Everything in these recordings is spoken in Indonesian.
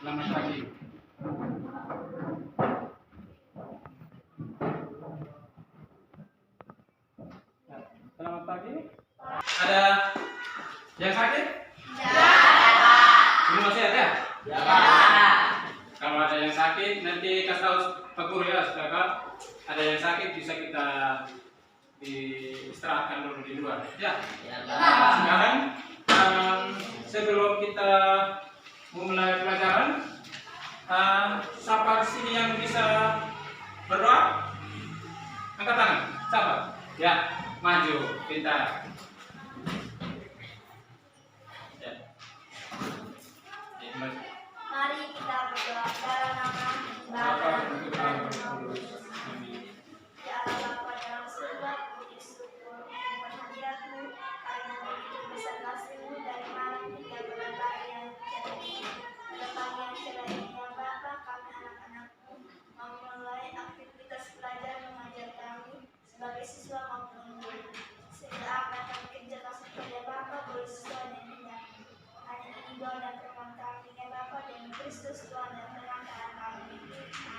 Selamat pagi. Selamat pagi. Ada yang sakit? Ya. Belum masih ada? Ya. Kalau ada yang sakit, nanti kasih tahu Pak Guru ya, saudara. Ada yang sakit bisa kita diistirahatkan dulu di luar. Ya. Sekarang sebelum kita memulai pelajaran, siapa di sini yang bisa berdoa? Angkat tangan. Siapa? Ya, maju, pintar. Ya. Mari kita berdoa dalam nama Bapa dan Putra dan Roh Kudus. Ya Allah Bapa dalam surga, puji syukur mohon hadiratmu karena begitu besar kasihmu dari malam hingga pada pagi yang jadi. Pada pagi yang cerah ini ya Bapa, kami anak-anakmu mau mulai aktivitas belajar mengajar kami sebagai siswa maupun guru. Sehingga apa yang kami kerjakan seperti ya Bapa boleh sesuai dengan kehendakmu. Hanya ini doa dan permohonan kami ya Bapa dan Kristus Tuhan dan penyertaan kami.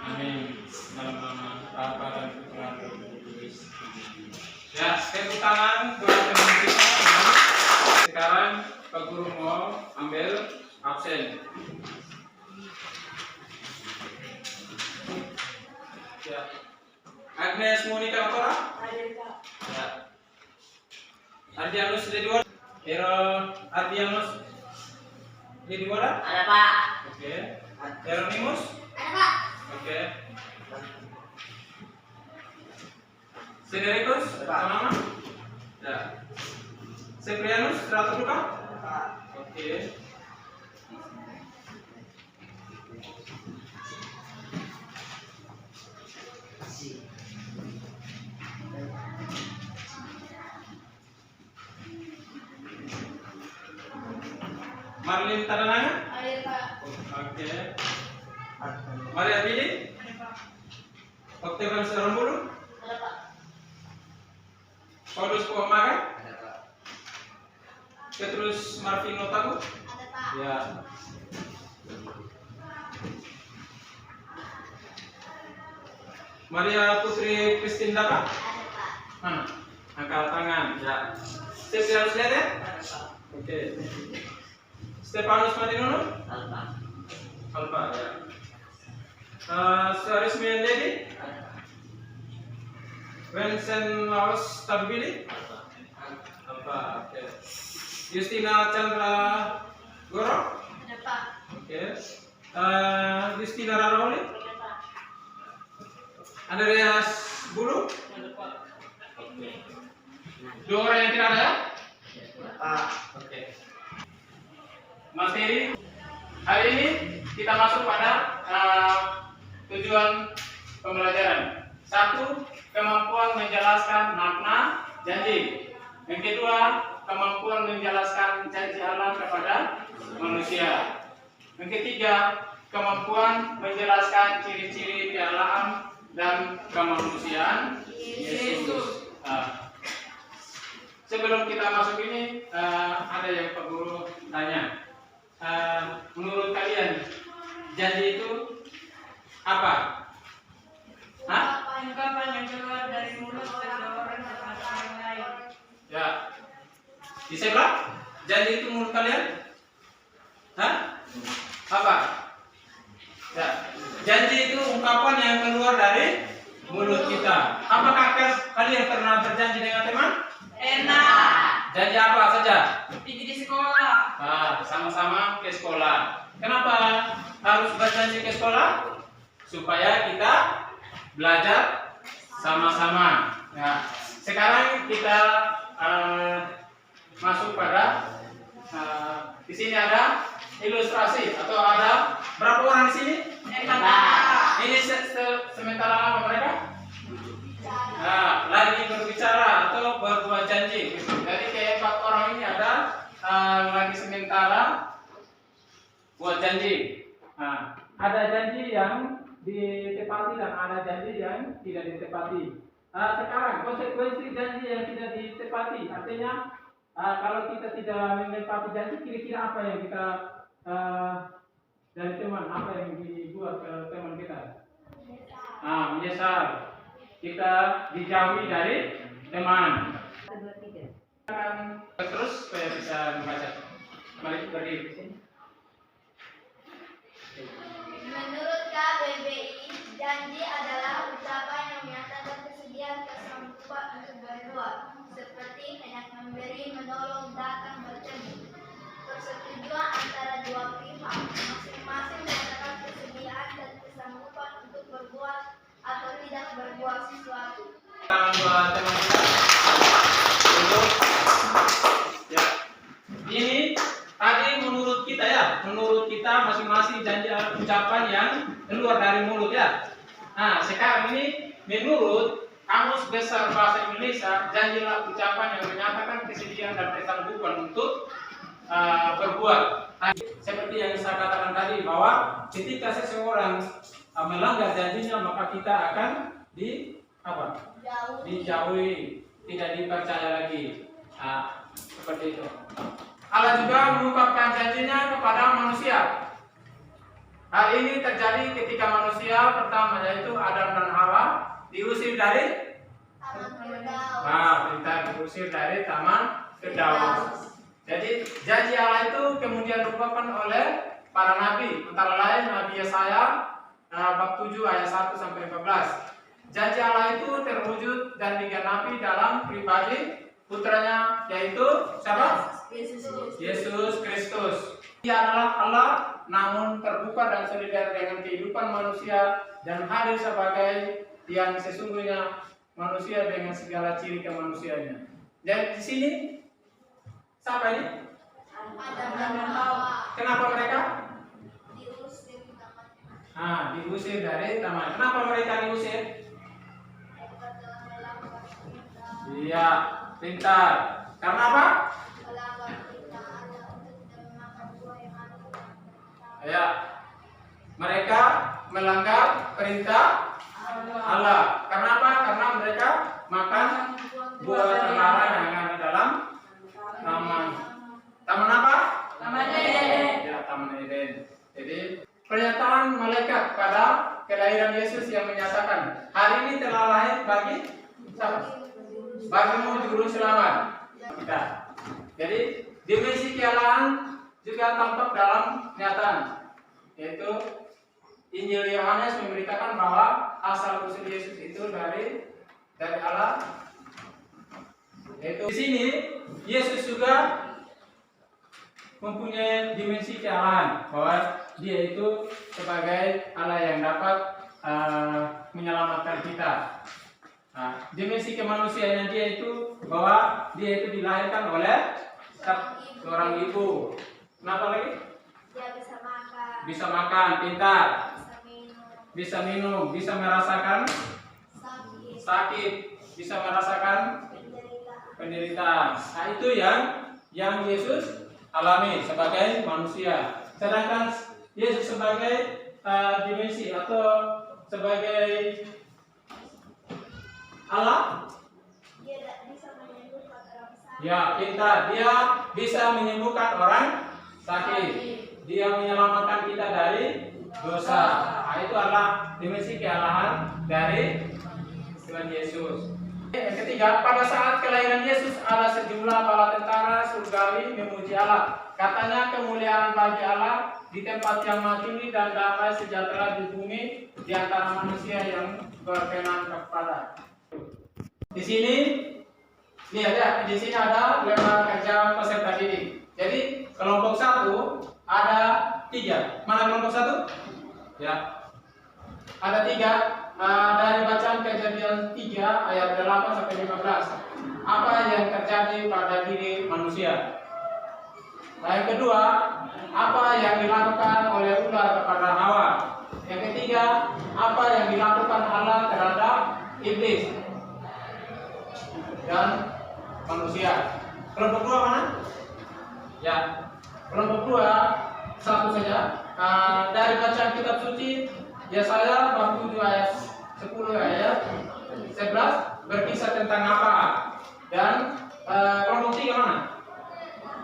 Amin. Dalam nama Bapa dan Putra dan Roh Kudus. Ya, tepuk tangan buat teman kita. Sekarang Pak Guru mau ambil absen. Ya. Agnes Monica Okora? Ya. Ardianus Lidwara? Hero Ardianus Lidwara? Ada Pak. Oke. Hieronymus? Ada Pak. Oke. Sinericus? Sama? Ya. Seprianus? Ratu Duka? Oke. Marlin Tadananga? Ada Pak. Oke. Maria Billy? Ada Pak. Octavian Sarambulu? Ada Pak. Paulus Puamaga? Ada Pak. Petrus Marvino Tagu? Ada Pak. Ya. Maria Putri Christine Dapa? Ada Pak. Mana? Angkat tangan. Ya. Stefanus lihat ya? Ada Pak. Oke. Stefanus Madinono? Ada Pak. Alfa ya. Sarismi Lady? Ada Pak. Vincent Laos Tabili? Ada Pak. Alfa. Oke. Justina Chandra Goro? Ada Pak. Oke. Justina Rarauli? Ada Pak. Andreas Bulu? Ada Pak. Oke. Dua orang yang tidak ada? Pak. Oke. Materi hari ini kita masuk pada tujuan pembelajaran. Satu, kemampuan menjelaskan makna janji. Yang kedua, kemampuan menjelaskan janji Allah kepada manusia. Yang ketiga, kemampuan menjelaskan ciri-ciri kealahan dan kemanusiaan Yesus. Sebelum kita masuk ini, ada yang Pak Guru tanya. Menurut kalian, janji itu apa? Hah? Ungkapan yang keluar dari mulut seseorang kepada orang lain. Ya. Bisa bilang? Janji itu menurut kalian? Hah? Apa? Ya. Janji itu ungkapan yang keluar dari mulut kita. Apakah kalian pernah berjanji dengan teman? Enak. Janji apa saja? Pergi di sekolah. Sama-sama ke sekolah. Kenapa harus berjanji ke sekolah? Supaya kita belajar sama-sama. Ya. Sekarang kita masuk pada di sini ada ilustrasi atau ada berapa orang di sini? Ini sementara apa mereka? Nah, lagi berbicara atau berbuat janji. Jadi keempat orang ini ada lagi sementara buat janji. Nah, ada janji yang ditepati dan ada janji yang tidak ditepati. Sekarang konsekuensi janji yang tidak ditepati artinya kalau kita tidak menepati janji, kira-kira apa yang kita dari teman, apa yang dibuat ke teman kita? Menyesal. Kita dijauhi dari teman. Terus supaya bisa membaca. Mari berdiri di sini. Menurut KBBI, janji adalah ucapan yang menyatakan kesediaan kesanggupan untuk berbuat, seperti hendak memberi, menolong, datang, bertemu. Persetujuan antara dua pihak, masing-masing menyatakan kesediaan dan kesanggupan untuk berbuat atau tidak berbuat sesuatu. Buat teman kita untuk ya. Ini tadi menurut kita ya, menurut kita masing-masing janji ucapan yang keluar dari mulut ya. Nah, sekarang ini menurut Kamus Besar Bahasa Indonesia, janjilah ucapan yang menyatakan kesediaan dan kesanggupan untuk berbuat. Seperti yang saya katakan tadi bahwa ketika seseorang melanggar janjinya maka kita akan dijauhi, tidak dipercaya lagi. Seperti itu. Allah juga mengungkapkan janjinya kepada manusia. Hal ini terjadi ketika manusia pertama yaitu Adam dan Hawa diusir dari diusir dari Taman Firdaus. Jadi janji Allah itu kemudian diungkapkan oleh para nabi, antara lain Nabi Yesaya bab 7 ayat 1 sampai 14. Janji Allah itu terwujud dan digenapi dalam pribadi putranya yaitu siapa? Yesus Kristus. Dia adalah Allah namun terbuka dan solidar dengan kehidupan manusia dan hadir sebagai yang sesungguhnya manusia dengan segala ciri kemanusiaannya. Dan di sini siapa ini? Adam dan Hawa. Kenapa mereka? Diusir taman. Diusir dari taman. Kenapa mereka diusir? Iya, pintar. Karena apa? Ya, mereka melanggar perintah Allah. Karena apa? Karena mereka makan buah terlarang yang ada dalam taman apa? Taman Eden. Ya, Taman Eden. Jadi pernyataan malaikat pada kelahiran Yesus yang menyatakan hari ini telah lahir bagi siapa? Bagimu juru selamat kita. Jadi dimensi kealahan juga tampak dalam kenyataan, yaitu Injil Yohanes memberitakan bahwa asal usul Yesus itu dari Allah. Yaitu di sini Yesus juga mempunyai dimensi kealahan, bahwa dia itu sebagai Allah yang dapat menyelamatkan kita. Dimensi kemanusiaannya dia itu bahwa dia itu dilahirkan oleh seorang ibu. Kenapa lagi? Dia bisa makan. Bisa makan, pintar. Bisa minum. Bisa minum, bisa merasakan sakit, bisa merasakan penderitaan. Nah, itu yang Yesus alami sebagai manusia. Sedangkan Yesus sebagai dimensi atau sebagai Allah, Dia bisa menyembuhkan orang sakit. ya pintar, dia bisa menyembuhkan orang sakit. Dia menyelamatkan kita dari dosa. Nah, itu adalah dimensi kealahan dari Tuhan Yesus. Yang ketiga, pada saat kelahiran Yesus ada sejumlah bala tentara surgawi memuji Allah. Katanya kemuliaan bagi Allah di tempat yang maha tinggi dan damai sejahtera di bumi di antara manusia yang berkenan kepada. Di sini lihat ya, di sini ada lembaga kerja peserta didik. Jadi kelompok 1 ada 3. Mana kelompok 1? Ya. Ada 3 dari bacaan Kejadian 3 ayat 8 sampai 15. Apa yang terjadi pada diri manusia? Nah, yang kedua, apa yang dilakukan oleh ular kepada Hawa? Yang ketiga, apa yang dilakukan Allah terhadap iblis dan manusia? Kelompok 2 mana? Ya, kelompok 2 satu saja. Dari bacaan kitab suci Yesaya bab 7 ayat 10 ayat 11 berkisah tentang apa? Dan kelompok 3 mana?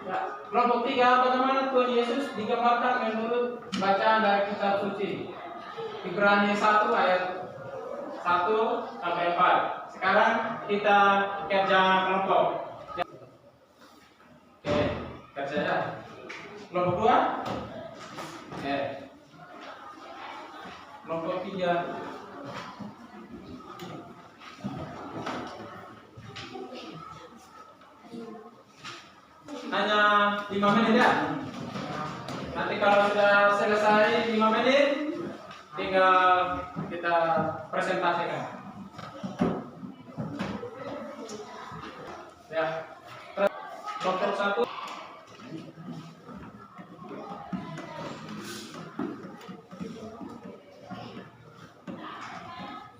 Ya. Kelompok 3, bagaimana Tuhan Yesus digambarkan menurut bacaan dari kitab suci. Ibrani 1 ayat 1 sampai 4. Sekarang kita kerja kelompok. Oke, kerja ya. Kelompok 2. Oke. Kelompok 3. Hanya 5 menit ya. Nanti kalau sudah selesai 5 menit, tinggal kita presentasikan. Ya. Kelompok 1.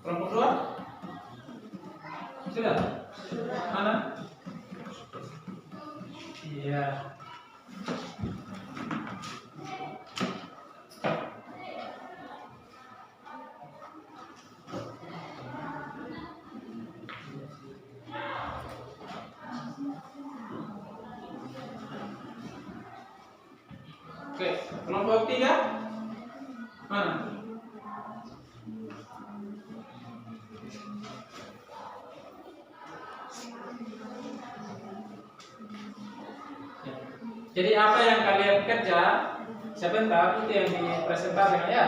Kelompok 2. Sudah? Mana? Iya. Oke, kelompok 3 mana? Jadi apa yang kalian kerja sebentar itu yang dipresentasikan ya.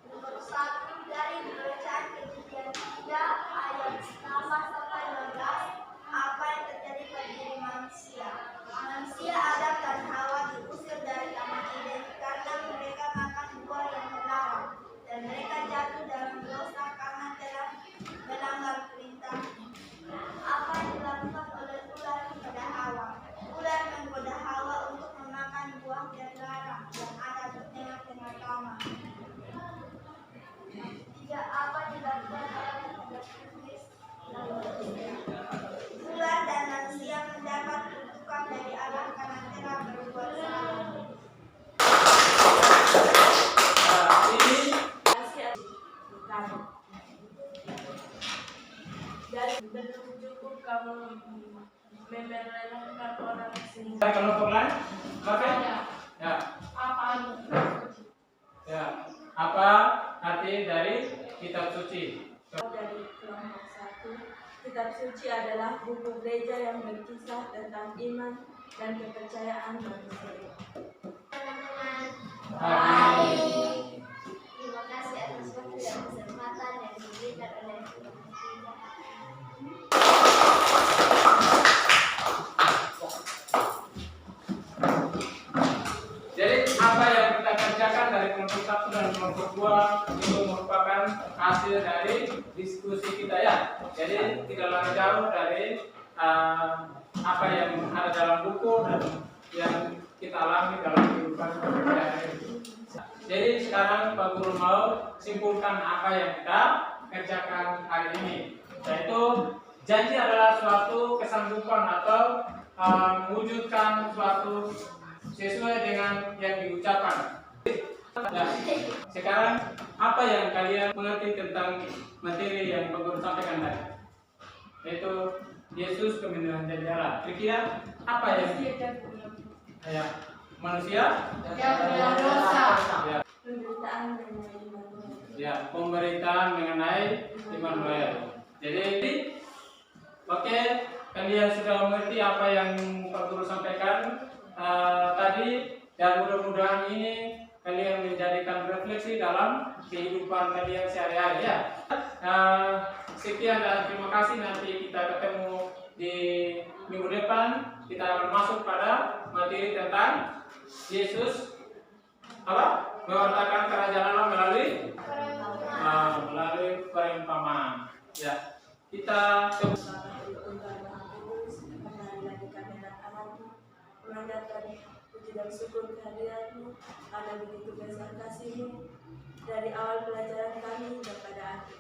Nomor 1 dari bacaan Kejadian 3 ayat 8 sampai 12. Apa yang terjadi pada diri manusia? Manusia Adam dan Hawa diusir dari Taman Eden karena mereka makan buah yang terlarang, dan mereka jatuh dalam dosa karena telah melanggar perintah. Apa yang dilakukan oleh ular kepada Hawa? Ular menggoda Hawa untuk memakan buah yang terlarang yang ada di tengah-tengah taman. Tidak apa dilakukan oleh iblis. Ular dan manusia mendapat kutukan dari Allah karena telah berbuat salah. Ini Jadi belum cukup kamu memerlukan orang sehingga dari kelompok lain. Oke? Ya. apa Ya. Apa arti dari kitab suci? dari kelompok 1. Kitab suci adalah buku gereja yang berkisah tentang iman dan kepercayaan manusia. Teman-teman, Amin. terima kasih atas waktu dan kesempatan yang diberikan oleh Tuhan. Jadi apa yang kita kerjakan dari kelompok 1 dan kelompok 2 itu merupakan hasil dari diskusi kita ya. Jadi tidak lagi jauh dari apa yang ada dalam buku dan yang kita alami dalam kehidupan sehari-hari. Jadi sekarang Pak Guru mau simpulkan apa yang kita kerjakan hari ini, yaitu janji adalah suatu kesanggupan atau mewujudkan suatu sesuai dengan yang diucapkan. Nah, sekarang apa yang kalian mengerti tentang materi yang Pak Guru sampaikan tadi? Yaitu Yesus kemenangan janji Allah. Kira-kira apa yang ya, manusia Yang berdosa. ya, Pemberitaan mengenai Immanuel. ya, pemberitaan mengenai Immanuel. Jadi oke, kalian sudah mengerti apa yang Pak Guru sampaikan tadi, dan mudah-mudahan ini kalian menjadikan refleksi dalam kehidupan kalian sehari-hari ya. Sekian dan terima kasih. Nanti kita ketemu di minggu depan. Kita akan masuk pada materi tentang Yesus mewartakan kerajaan Allah melalui perumpamaan. Ya, kita puji dan syukur kehadiratmu, ada begitu besar kasihmu dari awal pelajaran kami hingga pada akhir.